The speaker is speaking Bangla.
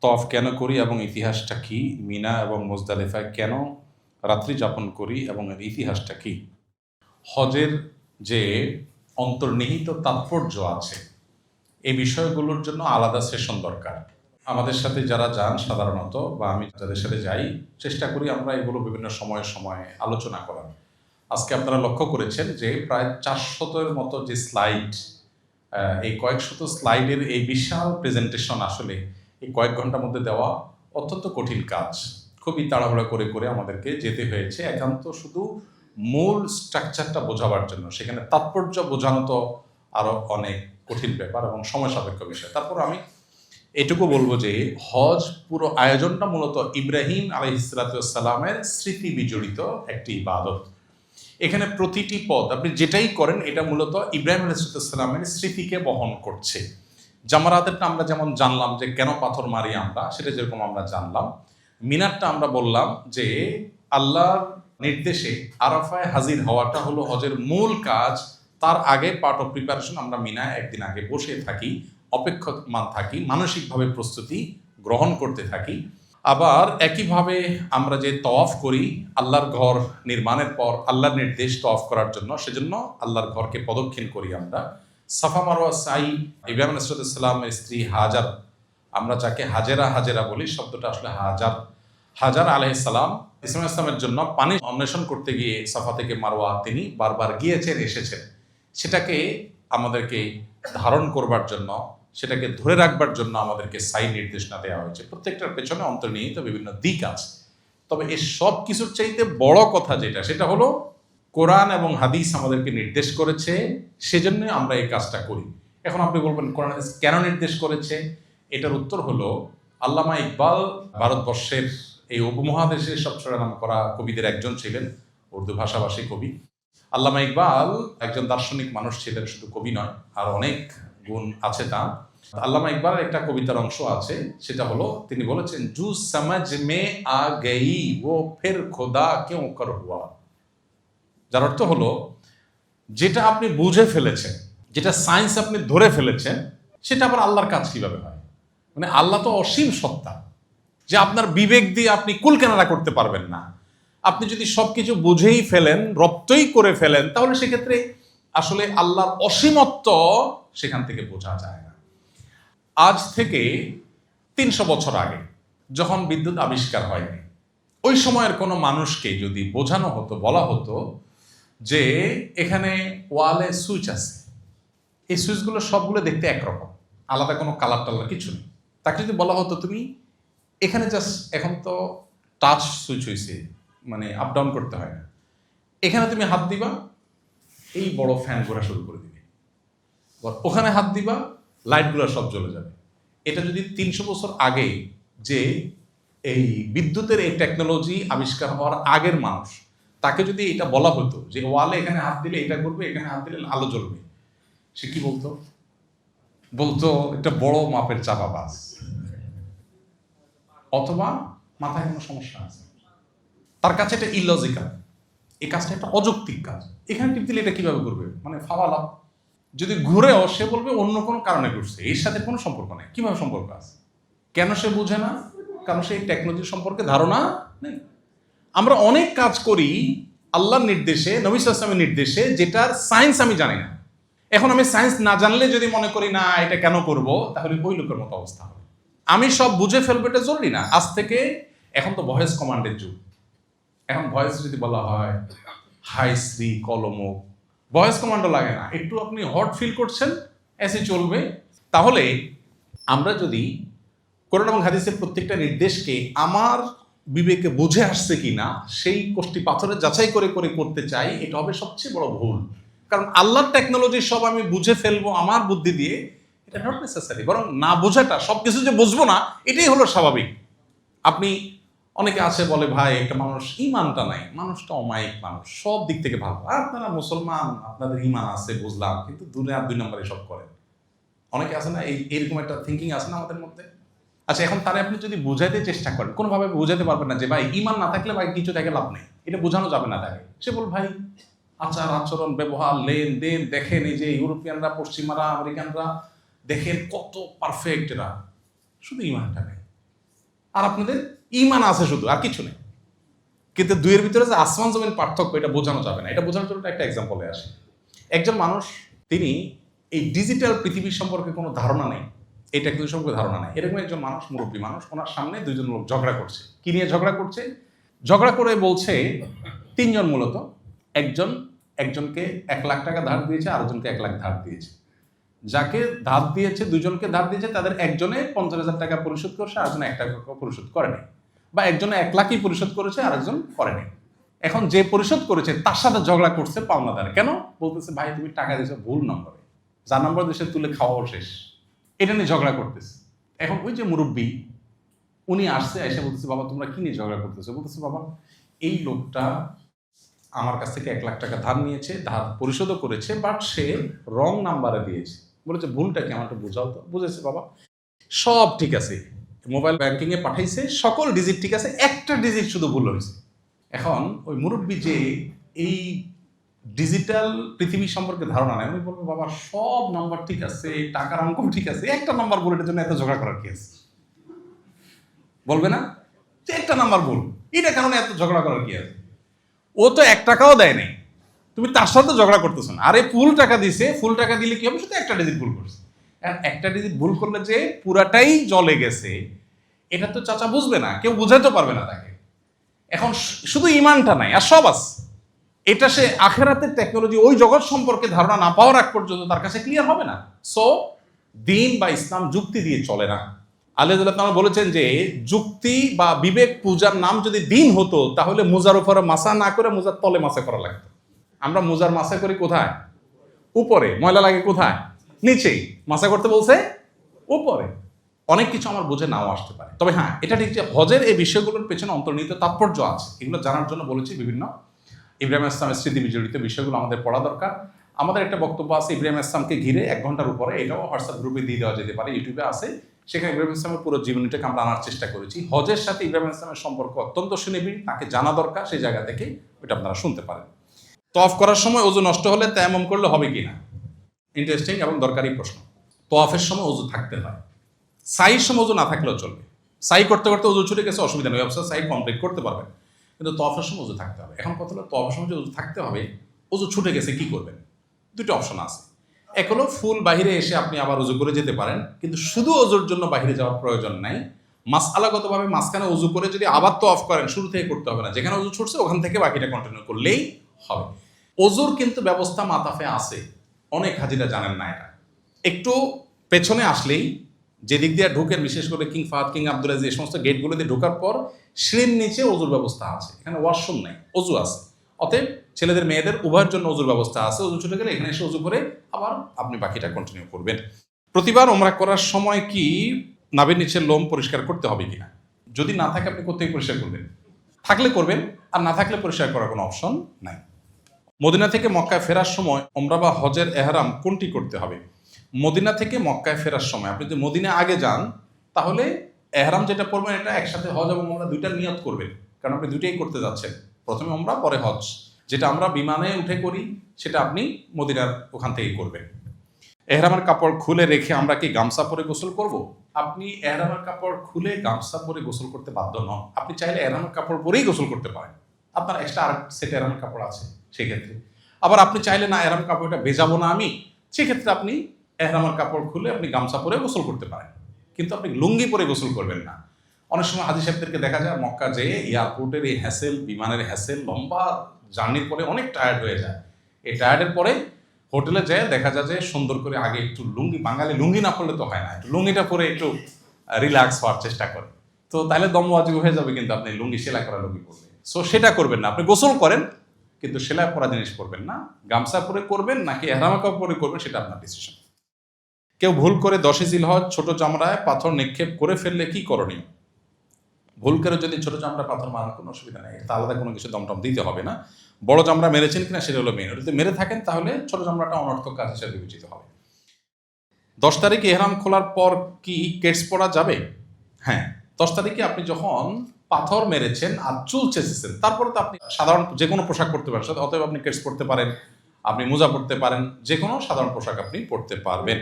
তওয়াফ কেন করি এবং ইতিহাসটা কি? মিনা এবং মুজদালিফায় কেন রাত্রি যাপন করি এবং এর ইতিহাসটা কি? হজের যে অন্তর্নিহিত তাৎপর্য আছে, এই বিষয়গুলোর জন্য আলাদা সেশন দরকার। আমাদের সাথে যারা যান সাধারণত, বা আমি যাদের সাথে যাই, চেষ্টা করি আমরা এগুলো বিভিন্ন সময়ে সময়ে আলোচনা করার। আজকে আপনারা লক্ষ্য করেছেন যে প্রায় 400-এর মতো যে স্লাইড, এই কয়েক শত স্লাইডের এই বিশাল প্রেজেন্টেশন আসলে এই কয়েক ঘন্টার মধ্যে দেওয়া অত্যন্ত কঠিন কাজ। খুবই তাড়াহুড়া করে করে আমাদেরকে যেতে হয়েছে একান্ত শুধু মূল স্ট্রাকচারটা বোঝাবার জন্য। সেখানে তাৎপর্য বোঝানো তো আরও অনেক কঠিন ব্যাপার এবং সময় সাপেক্ষ বিষয়। তারপর আমি এটুকু বলবো যে হজ পুরো আয়োজনটা মূলত ইব্রাহিম আলাইহিসসালামের স্মৃতি বিজড়িত একটি ইবাদত। এখানে প্রতিটি পদ আপনি যেটাই করেন এটা মূলত ইব্রাহিম আলাইহিসসালামের স্মৃতিকে বহন করছে। জামারাতেরটা আমরা যেমন জানলাম যে কেন পাথর মারি আমরা, সেটা যেরকম আমরা জানলাম। মিনারটা আমরা বললাম যে আল্লাহর নির্দেশে আরাফায় হাজির হওয়াটা হলো হজের মূল কাজ। তার আগে পার্ট অফ প্রিপারেশন আমরা মিনায় একদিন আগে বসে থাকি, অপেক্ষমান থাকি, মানসিকভাবে প্রস্তুতি গ্রহণ করতে থাকি। আবার একইভাবে আমরা যে তওয়াফ করি আল্লাহর ঘর নির্মাণের পর আল্লাহর নির্দেশ তওয়াফ করার জন্য, সেজন্য আল্লাহর ঘরকে প্রদক্ষিণ করি আমরা। সাফা মারওয়া সাই, ইব্রাহিম আলাইহিসসালামের স্ত্রী হাজার, আমরা যাকে হাজেরা বলি, শব্দটা আসলে হাজার আলাইহিসসালাম ইসলামের জন্য পানি অন্বেষণ করতে গিয়ে সাফা থেকে মারওয়া তিনি বারবার গিয়েছেন, এসেছেন। সেটাকে আমাদেরকে ধারণ করবার জন্য, সেটাকে ধরে রাখবার জন্য আমাদেরকে সাই নির্দেশনা দেওয়া হয়েছে। প্রত্যেকটার পেছনে অন্তর্নিহিত বিভিন্ন দিক আছে। তবে এই সব কিছুর চাইতে বড় কথা যেটা, সেটা হলো কোরআন এবং হাদিস আমাদেরকে নির্দেশ করেছে, সেজন্য আমরা এই কাজটা করি। এখন আপনি বলবেন কোরআন হাদিস কেন নির্দেশ করেছে? এটার উত্তর হলো আল্লামা ইকবাল ভারতবর্ষের এই উপমহাদেশের সবচেয়ে নাম করা কবিদের একজন ছিলেন, উর্দু ভাষাভাষী কবি। আল্লামা ইকবাল একজন দার্শনিক মানুষ ছিলেন, শুধু কবি নয়, আর অনেক গুণ আছে তার। আল্লামা ইকবালের একটা কবিতার অংশ আছে, সেটা হলো তিনি বলেছেন, জু সমঝ মে আ গই ও ফির খোদা কিউ কর হুয়া। যার অর্থ হলো যেটা আপনি বুঝে ফেলেছেন, যেটা সায়েন্স আপনি ধরে ফেলেছেন, সেটা আবার আল্লাহর কাজ কিভাবে হয়? মানে আল্লাহ তো অসীম সত্তা, যে আপনার বিবেক দিয়ে আপনি কুলকেনারা করতে পারবেন না। আপনি যদি সবকিছু বুঝেই ফেলেন, রপ্তই করে ফেলেন, তাহলে সেক্ষেত্রে আসলে আল্লাহর অসীমত্ব সেখান থেকে বোঝা যায় না। আজ থেকে 300 বছর আগে যখন বিদ্যুৎ আবিষ্কার হয়নি, ওই সময়ের কোনো মানুষকে যদি বোঝানো হতো, বলা হতো যে এখানে ওয়ালে সুইচ আছে, এই সুইচগুলো সবগুলো দেখতে একরকম, আলাদা কোনো কালার টালার কিছু নেই, তাকে যদি বলা হতো তুমি এখানে জাস্ট, এখন তো টাচ সুইচ হয়েছে, মানে আপ ডাউন করতে হয় না, এখানে তুমি হাত দিবা এই বড় ফ্যান ঘোরা শুরু করে দিবে, ওখানে হাত দিবা লাইটগুলো সব জ্বলে যাবে। এটা যদি 300 বছর আগে, যে এই বিদ্যুতের এই টেকনোলজি আবিষ্কার হওয়ার আগের মানুষ, তাকে যদি এটা বলা হতো যে ওয়ালে এখানে হাত দিলে এটা করবে, এখানে হাত দিলে আলো জ্বলবে, সে কি বলতো? বলতো একটা বড় মাপের চাপাবাজ, অথবা মাথায় কোনো সমস্যা আছে। তার কাছে এটা ইলজিক্যাল, এই কাজটা একটা অযৌক্তিক কাজ, এখানে টিপ দিলে এটা কিভাবে করবে, মানে ফাওয়ালা। যদি ঘুরেও সে বলবে অন্য কোনো কারণে ঘুরছে, এর সাথে কোনো সম্পর্ক নেই। কিভাবে সম্পর্ক আছে? কেন সে বুঝে না? কারণ সেই টেকনোলজি সম্পর্কে ধারণা নেই। আমরা অনেক কাজ করি আল্লাহর নির্দেশে, নবী সাল্লাল্লাহু আলাইহি ওয়াসাল্লামের নির্দেশে, যেটার সায়েন্স আমি জানি না। এখন আমি সায়েন্স না জানলে যদি মনে করি না এটা কেন করব, তাহলে ওই লোকের মতো অবস্থা হবে। আমি সব বুঝে ফেলবো এটা জরুরি না। আজ থেকে, এখন তো ভয়েস কমান্ডের যুগ, এখন ভয়েস যদি বলা হয় হাই শ্রী কলমক, ভয়েস কমান্ডও লাগে না, একটু আপনি হট ফিল করছেন, এসে চলবে। তাহলে আমরা যদি কোরআন এবং হাদিসের প্রত্যেকটা নির্দেশকে আমার বিবেকে বুঝে আসছে কিনা সেই কোষ্টি পাথরে যাচাই করে করে করতে চাই, এটা হবে সবচেয়ে বড় ভুল। কারণ আল্লাহর টেকনোলজি সব আমি বুঝে ফেলবো আমার বুদ্ধি দিয়ে, এটা নট নেসেসারি। বরং না বোঝাটা, সবকিছু যে বুঝবো না, এটাই হলো স্বাভাবিক। আপনি, অনেকে আছে বলে ভাই একটা মানুষ ইমানটা নাই, মানুষটা অমায়িক মানুষ, সব দিক থেকে ভালো, আপনারা মুসলমান, আপনাদের ইমান আছে বুঝলাম, কিন্তু দূরে আর 2 নম্বরে সব করেন। অনেকে আছে না, এইরকম একটা থিঙ্কিং আছে না আমাদের মধ্যে। আচ্ছা, এখন তারা আপনি যদি বুঝাইতে চেষ্টা করেন, কোনোভাবে বুঝাতে পারবেন না যে ভাই ইমান না থাকলে ভাই কিছু থেকে লাভ নেই, এটা বোঝানো যাবে না তাকে। সে বল ভাই আচার আচরণ ব্যবহার লেনদেন দেখেন, এই যে ইউরোপিয়ানরা, পশ্চিমারা, আমেরিকানরা দেখেন কত পারফেক্ট, এরা শুধু ইমানটা নেই। আর আপনাদের ঈমান আছে শুধু, আর কিছু নেই। কিন্তু দুইয়ের ভিতরে যে আসমান জমিন পার্থক্য, এটা বোঝানো যাবে না। এটা বোঝানোর জন্য একটা এক্সাম্পলে আসে। একজন মানুষ, তিনি এই ডিজিটাল পৃথিবীর সম্পর্কে কোনো ধারণা নেই, এই টেকনোলজি সম্পর্কে ধারণা নেই, এরকম একজন মানুষ, মুরব্বী মানুষ, ওনার সামনে দুইজন লোক ঝগড়া করছে। কি নিয়ে ঝগড়া করছে? ঝগড়া করে বলছে, তিনজন মূলত, একজনকে 1,00,000 টাকা ধার দিয়েছে, আরেকজনকে 1,00,000 ধার দিয়েছে। যাকে ধার দিয়েছে, দুজনকে ধার দিয়েছে, তাদের একজনে 50,000 টাকা পরিশোধ করছে, আরেকজনে 1 টাকা পরিশোধ করেনি, বা একজনে 1,00,000ই পরিশোধ করেছে, আরেকজন করেনি। এখন যে পরিশোধ করেছে তার সাথে ঝগড়া করছে পাওনাদার। কেন? বলতেছে, ভাই তুমি টাকা দিয়েছো ভুল নম্বরে, যার নম্বর দেশে তুলে খাওয়াও শেষ, এটা নিয়ে ঝগড়া করতেছে। এখন ওই যে মুরব্বী, উনি আসছে, এসে বলতেছে, বাবা তোমরা কি নিয়ে ঝগড়া করতেছো? বলতেছে, বাবা এই লোকটা আমার কাছ থেকে 1,00,000 টাকা ধার নিয়েছে, ধার পরিশোধও করেছে, বাট সে রং নাম্বারে দিয়েছে। বলেছে, ভুলটা কি, আমাকে বোঝাও তো। বুঝেছে বাবা, সব ঠিক আছে, মোবাইল ব্যাংকিং এ পাঠাইছে, সকল ডিজিট ঠিক আছে, একটা ডিজিট শুধু ভুল হয়েছে। এখন ওই মুরব্বী যে এই ডিজিটাল পৃথিবী সম্পর্কে ধারণা নেই, উনি বলবে, বাবা সব নাম্বার ঠিক আছে, টাকার অঙ্ক ঠিক আছে, একটা নাম্বার ভুল, এটার জন্য এত ঝগড়া করার কি আছে? বলবে না যে একটা নাম্বার ভুল, এটা কারণে এত ঝগড়া করার কি আছে? ও তো 1 টাকাও দেয় নাই, তুমি তার সাথে ঝগড়া করতেছো না। আরে ফুল টাকা দিছে, ফুল টাকা দিলে কি হবে? শুধু একটা ডিজিট ভুল করছে। একটা ডিজিট ভুল করলে যে পুরাটাই জলে গেছে, এটা তো চাচা বুঝবে না, কেউ বুঝাইতে পারবে না তাকে। এখন শুধু ইমানটা নাই, আর সব আছে। এটা সে আখেরাতের টেকনোলজি, ওই জগৎ সম্পর্কে ধারণা না পাওয়ার আগ পর্যন্ত তার কাছে ক্লিয়ার হবে না। সো দিন বা ইসলাম যুক্তি দিয়ে চলে না। আল্লাহ বলেছেন যে যুক্তি বা বিবেক পূজার নাম যদি দিন হতো, তাহলে মোজার উপরে মাসা না করে মোজার তলে মাসা করা লাগতো। আমরা মোজার মাসা করি কোথায়? উপরে। ময়লা লাগে কোথায়? নিচেই। মাসা করতে বলছে উপরে। অনেক কিছু আমার বুঝে নাও আসতে পারে, তবে হ্যাঁ এটা ঠিক যে হজের এই বিষয়গুলোর পেছনে অন্তর্নিহিত তাৎপর্য আছে। এগুলো জানার জন্য বলেছি বিভিন্ন ইব্রাহিম ইসলামের স্মৃতি বিজড়িত বিষয়গুলো আমাদের পড়া দরকার। আমাদের একটা বক্তব্য আছে ইব্রাহিম ইসলামকে ঘিরে 1 ঘন্টার উপরে, এটাও হোয়াটসঅ্যাপ গ্রুপে দিয়ে দেওয়া যেতে পারে, ইউটিউবে আছে। সেখানে ইব্রাহিম ইসলামের পুরো জীবনীটাকে আমরা আনার চেষ্টা করেছি। হজের সাথে ইব্রাহিম ইসলামের সম্পর্ক অত্যন্ত সুনিবিড়, তাকে জানা দরকার, সেই জায়গা থেকে ওইটা আপনারা শুনতে পারেন। তওয়াফ করার সময় ওযু নষ্ট হলে তায়াম্মুম করলে হবে কিনা, ইন্টারেস্টিং এবং দরকারি প্রশ্ন। তওয়াফের সময় ওযু থাকতে হয়, সাইর সময় ওযু না থাকলেও চলবে। সাই করতে করতে ওযু ছুটে গেছে, অসুবিধা নেই, অবশ্য সাই কমপ্লিট করতে পারবেন, কিন্তু তওয়াফের সময় ওযু থাকতে হবে। এখন কথা হলো, তওয়াফের সময় যে ওযু থাকতে হবে, ওযু ছুটে গেছে কি করবেন? দুটো অপশন আছে। এক হলো ফুল বাহিরে এসে আপনি আবার ওযু করে যেতে পারেন, কিন্তু শুধু ওযুর জন্য বাহিরে যাওয়ার প্রয়োজন নাই। মাসআলাগতভাবে মাঝখানে ওযু করে যদি আবার তওয়াফ করেন, শুরু থেকে করতে হবে না, যেখানে ওযু ছুটছে ওখান থেকে বাকিটা কন্টিনিউ করলেই হবে। ওযুর কিন্তু ব্যবস্থা মাতাফে আছে, অনেক হাজিরা জানেন না এটা। একটু পেছনে আসলেই, যেদিক দিয়ে ঢুকেন, বিশেষ করে কিং ফাহাদ, কিং আব্দুল আজিজ, এই সমস্ত গেটগুলো দিয়ে ঢোকার পর সিঁড়ির নিচে ওযুর ব্যবস্থা আছে। এখানে ওয়াশরুম নাই, ওযু আছে। অতএব ছেলেদের মেয়েদের উভয়ের জন্য ওযুর ব্যবস্থা আছে। ওযু ছুটে গেলে এখানে এসে ওযু করে আবার আপনি বাকিটা কন্টিনিউ করবেন। প্রতিবার ওমরা করার সময় কি নাভির নিচের লোম পরিষ্কার করতে হবে কিনা? যদি না থাকে আপনি কোত্থেকে পরিষ্কার করবেন? থাকলে করবেন, আর না থাকলে পরিষ্কার করার কোনো অপশন নাই। মদিনা থেকে মক্কায় ফেরার সময় ওমরা বা হজের এহরাম কোনটি করতে হবে? মদিনা থেকে মক্কায় ফেরার সময় আপনি যদি মদিনা আগে যান, তাহলে এহরাম যেটা পড়বেন এটা একসাথে হজ এবং ওমরা দুইটা নিয়ত করবেন, কারণ আপনি দুইটাই করতে যাচ্ছেন, প্রথমে ওমরা পরে হজ। যেটা আমরা বিমানে উঠে করি সেটা আপনি মদিনার ওখান থেকেই করবেন। এহরামের কাপড় খুলে রেখে আমরা কি গামছা পরে গোসল করব? আপনি এহরামের কাপড় খুলে গামছা পরে গোসল করতে বাধ্য নন। আপনি চাইলে এহরামের কাপড় পরেই গোসল করতে পারেন, আপনার এক্সট্রা আর সেট এহরামের কাপড় আছে সেক্ষেত্রে। আবার আপনি চাইলে না এহরাম কাপড়টা ভেজাবো না আমি, সেক্ষেত্রে আপনি এহরামের কাপড় খুলে আপনি গামছা পরে গোসল করতে পারেন, কিন্তু আপনি লুঙ্গি পরে গোসল করবেন না। অনেক সময় হাজি সাহেবদেরকে দেখা যায় মক্কা যেয়ে এয়ারপোর্টের এই হ্যাসেল, বিমানের হ্যাসেল, লম্বা জার্নির পরে অনেক টায়ার্ড হয়ে যায়। এই টায়ার্ডের পরে হোটেলে যেয়ে দেখা যায় যে সুন্দর করে আগে একটু লুঙ্গি, বাঙালি লুঙ্গি না পরলে তো হয় না, একটু লুঙ্গিটা পরে একটু রিল্যাক্স হওয়ার চেষ্টা করে, তো তাহলে দম ওয়াজিব হয়ে যাবে, কিন্তু আপনি লুঙ্গি সেলাই করা লুঙ্গি পরবেন। সো সেটা করবেন না, আপনি গোসল করেন কিন্তু সেলাই করা জিনিস করবেন না। গামছা পরে করবেন নাকি এহরামের কাপড় পরে করবেন সেটা আপনার ডিসিশন। কেউ ভুল করে 10 জিলহজ ছোট চামড়ায় পাথর নিক্ষেপ করে ফেললে কি করণীয়? ভুল করে যদি ছোট চামড়া পাথর মারার কোনো অসুবিধা নেই, তা আলাদা কোনো কিছু দমটম দিতে হবে না। বড় চামড়া মেরেছেন কিনা সেটা হলো মেন। যদি মেরে থাকেন তাহলে ছোট চামড়াটা অনর্থক কাজ হিসেবে বিবেচিত হবে। 10 তারিখে এহরাম খোলার পর কি কেটস পরা যাবে? হ্যাঁ, 10 তারিখে আপনি যখন পাথর মেরেছেন আর চুল চেঁচেছেন, তারপরে তো আপনি সাধারণ যে কোনো পোশাক পরতে পারেন, অতএব আপনি কেটস পরতে পারেন, আপনি মোজা পরতে পারেন, যে কোনো সাধারণ পোশাক আপনি পরতে পারবেন।